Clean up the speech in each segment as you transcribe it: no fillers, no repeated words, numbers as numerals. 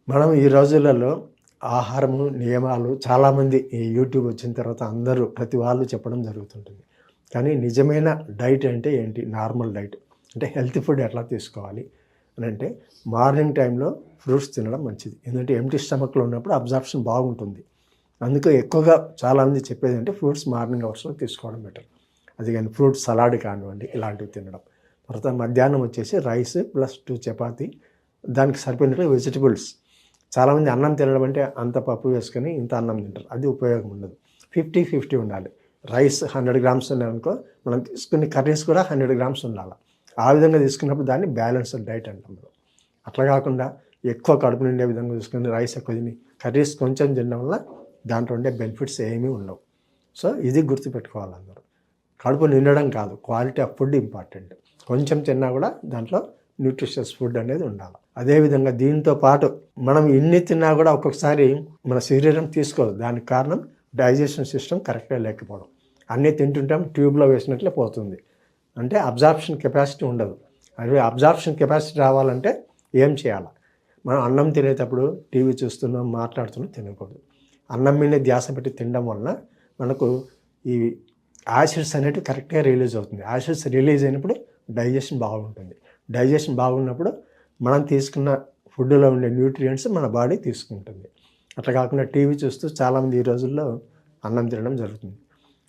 మనం ఈ రోజులలో ఆహారము నియమాలు చాలామంది ఈ యూట్యూబ్ వచ్చిన తర్వాత అందరూ ప్రతి వాళ్ళు చెప్పడం జరుగుతుంటుంది. కానీ నిజమైన డైట్ అంటే ఏంటి? నార్మల్ డైట్ అంటే హెల్తీ ఫుడ్ ఎట్లా తీసుకోవాలి అని అంటే మార్నింగ్ టైంలో ఫ్రూట్స్ తినడం మంచిది. ఎందుకంటే ఎంప్టీ స్టమక్లో ఉన్నప్పుడు అబ్జార్ప్షన్ బాగుంటుంది. అందుకే ఎక్కువగా చాలామంది చెప్పేది అంటే ఫ్రూట్స్ మార్నింగ్ అవర్స్లో తీసుకోవడం బెటర్. అది కానీ ఫ్రూట్ సలాడ్ కానివ్వండి, ఇలాంటివి తినడం. తర్వాత మధ్యాహ్నం వచ్చేసి రైస్ ప్లస్ 2 చపాతీ, దానికి సరిపోయినట్లు వెజిటబుల్స్. చాలామంది అన్నం తినడం అంటే అంత పప్పు వేసుకొని ఇంత అన్నం తింటారు. అది ఉపయోగం ఉండదు. 50-50 ఉండాలి. రైస్ 100 గ్రామ్స్ ఉన్నాయనుకో, మనం తీసుకునే కర్రీస్ కూడా 100 గ్రామ్స్ ఉండాలి. ఆ విధంగా తీసుకున్నప్పుడు దాన్ని బ్యాలెన్స్డ్ డైట్ అంటాం మనం. అట్లా కాకుండా ఎక్కువ కడుపు నిండే విధంగా తీసుకుని రైస్ ఎక్కువ తిని కర్రీస్ కొంచెం తినడం వల్ల దాంట్లో ఉండే బెనిఫిట్స్ ఏమీ ఉండవు. సో ఇది గుర్తుపెట్టుకోవాలి అందరూ. కడుపు నిండడం కాదు, క్వాలిటీ ఆఫ్ ఫుడ్ ఇంపార్టెంట్. కొంచెం తిన్నా కూడా దాంట్లో న్యూట్రిషియస్ ఫుడ్ అనేది ఉండాలి. అదేవిధంగా దీంతో పాటు మనం ఎన్ని తిన్నా కూడా ఒక్కొక్కసారి మన శరీరం తీసుకోదు. దానికి కారణం డైజెషన్ సిస్టమ్ కరెక్ట్గా లేకపోవడం. అన్నీ తింటుంటాం, ట్యూబ్లో వేసినట్లే పోతుంది. అంటే అబ్జార్ప్షన్ కెపాసిటీ ఉండదు. అదే అబ్జార్ప్షన్ కెపాసిటీ రావాలంటే ఏం చేయాలి? మనం అన్నం తినేటప్పుడు టీవీ చూస్తున్నాం, మాట్లాడుతున్నాం తినకూడదు. అన్నం మీద ధ్యాస పెట్టి తినడం వలన మనకు ఈ యాసిడ్స్ అనేవి కరెక్ట్గా రిలీజ్ అవుతుంది. యాసిడ్స్ రిలీజ్ అయినప్పుడు డైజెషన్ బాగుంటుంది. డైజెషన్ బాగున్నప్పుడు మనం తీసుకున్న ఫుడ్లో ఉండే న్యూట్రియంట్స్ మన బాడీ తీసుకుంటుంది. అట్లా కాకుండా టీవీ చూస్తూ చాలామంది ఈ రోజుల్లో అన్నం తినడం జరుగుతుంది.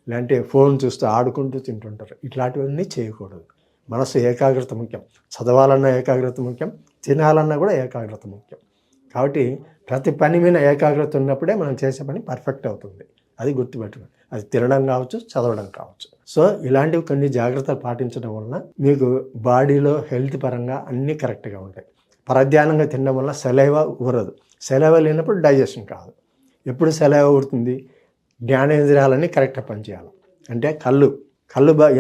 లేదంటే ఫోన్ చూస్తూ ఆడుకుంటూ తింటుంటారు. ఇట్లాంటివన్నీ చేయకూడదు. మనసు ఏకాగ్రత ముఖ్యం. చదవాలన్నా ఏకాగ్రత ముఖ్యం, తినాలన్నా కూడా ఏకాగ్రత ముఖ్యం. కాబట్టి ప్రతి పని మీద ఏకాగ్రత ఉన్నప్పుడే మనం చేసే పని పర్ఫెక్ట్ అవుతుంది. అది గుర్తుపెట్టుకోండి. అది తినడం కావచ్చు, చదవడం కావచ్చు. సో ఇలాంటివి కొన్ని జాగ్రత్తలు పాటించడం వలన మీకు బాడీలో హెల్త్ పరంగా అన్నీ కరెక్ట్గా ఉంటాయి. పరధ్యానంగా తినడం వల్ల సెలైవా ఊరదు. సెలైవా లేనప్పుడు డైజెషన్ కాదు. ఎప్పుడు సెలైవా ఊరుతుంది? జ్ఞానేంద్రియాలన్నీ కరెక్ట్గా పనిచేయాలి. అంటే కళ్ళు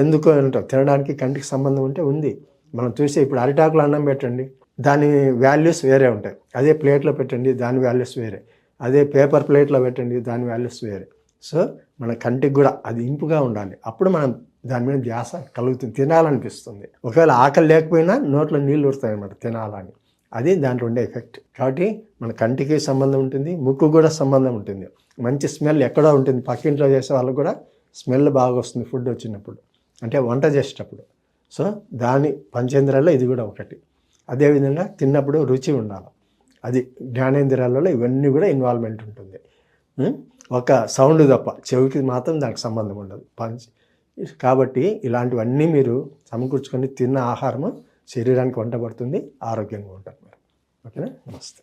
ఎందుకో అంటారు, తినడానికి కంటికి సంబంధం ఉంటే ఉంది. మనం చూసే ఇప్పుడు అరిటాకులు అన్నం పెట్టండి, దాని వాల్యూస్ వేరే ఉంటాయి. అదే ప్లేట్లో పెట్టండి, దాని వాల్యూస్ వేరే. అదే పేపర్ ప్లేట్లో పెట్టండి, దాని వాల్యూస్ వేరే. సో మన కంటికి కూడా అది ఇంపుగా ఉండాలి. అప్పుడు మనం దాని మీద ధ్యాస కలుగుతుంది, తినాలనిపిస్తుంది. ఒకవేళ ఆకలి లేకపోయినా నోట్లో నీళ్ళు ఊరుతాయి అన్నమాట తినాలని. అది దాంట్లో ఉండే ఎఫెక్ట్. కాబట్టి మన కంటికి సంబంధం ఉంటుంది, ముక్కు కూడా సంబంధం ఉంటుంది. మంచి స్మెల్ ఎక్కడో ఉంటుంది. పక్కింట్లో చేసే వాళ్ళకు కూడా స్మెల్ బాగా వస్తుంది ఫుడ్ వచ్చినప్పుడు, అంటే వంట చేసేటప్పుడు. సో దాని పంచేంద్రియాల్లో ఇది కూడా ఒకటి. అదేవిధంగా తిన్నప్పుడు రుచి ఉండాలి. అది జ్ఞానేంద్రియాలలో ఇవన్నీ కూడా ఇన్వాల్వ్మెంట్ ఉంటుంది. ఒక సౌండ్ తప్ప చెవికి మాత్రం దానికి సంబంధం ఉండదు. కాబట్టి ఇలాంటివన్నీ మీరు సమకూర్చుకొని తిన్న ఆహారము శరీరానికి వంట పడుతుంది, ఆరోగ్యంగా ఉంటారు మీరు. ఓకేనా? నమస్తే.